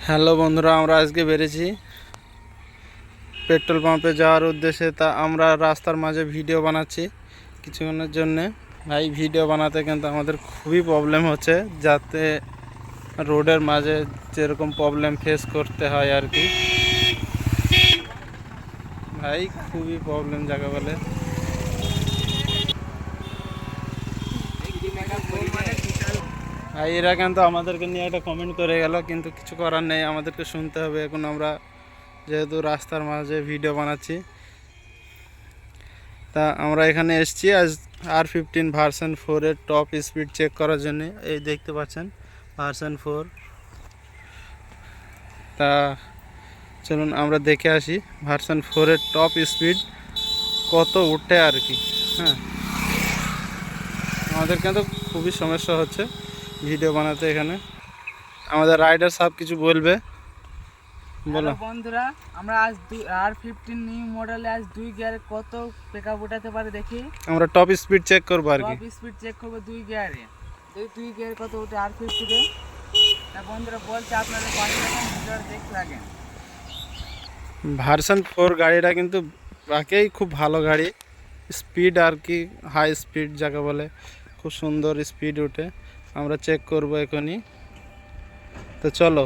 Hello বন্ধুরা, আমরা আজকে বেরিয়েছি পেট্রোল পাম্পে যাওয়ার উদ্দেশ্যে। তা আমরা রাস্তার মাঝে ভিডিও বানাচ্ছি কিছুক্ষণের জন্যে। ভাই ভিডিও বানাতে কিন্তু আমাদের খুবই প্রবলেম হচ্ছে, যাতে রোডের মাঝে যেরকম প্রবলেম ফেস করতে হয় আর কি। ভাই খুবই প্রবলেম জায়গা বলে। ভাই এরা কিন্তু আমাদেরকে নিয়ে একটা কমেন্ট করে গেল, কিন্তু কিছু করার নেই, আমাদেরকে শুনতে হবে। এখন আমরা যেহেতু রাস্তার মাঝে ভিডিও বানাচ্ছি, তা আমরা এখানে এসেছি আজ R15 ভার্সন 4-এর টপ স্পিড চেক করার জন্য। এই দেখতে পাচ্ছেন ভার্সন 4। তা চলুন আমরা দেখে আসি ভার্সন 4-এর টপ স্পিড কত উঠে আর কি। হ্যাঁ, আমাদের কিন্তু খুবই সমস্যা হচ্ছে ভিডিও বানাতে। এখানে আমাদের রাইডার সব কিছু বলবে। বলো বন্ধুরা, আমরা আজ R15 নিউ মডেলে আজ 2 গিয়ারে কত পিকআপ উঠাতে পারে দেখি। আমরা টপ স্পিড চেক করবো আর কি। টপ স্পিড চেক করব 2 গিয়ারে। এই 2 গিয়ারে কত উঠে R15 এ। তা বন্ধুরা বলছে আপনাদের পাশে থাকুন, ভিডিওটা দেখতে লাগেন। ভার্সন 4 গাড়িটা কিন্তু বাকেই খুব ভালো গাড়ি, স্পিড আর কি হাই স্পিড যাকে বলে, খুব সুন্দর স্পিড ওঠে। আমরা চেক করব এখনই। তো চলো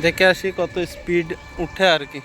দেখে আসি কত স্পিড উঠে আর কি।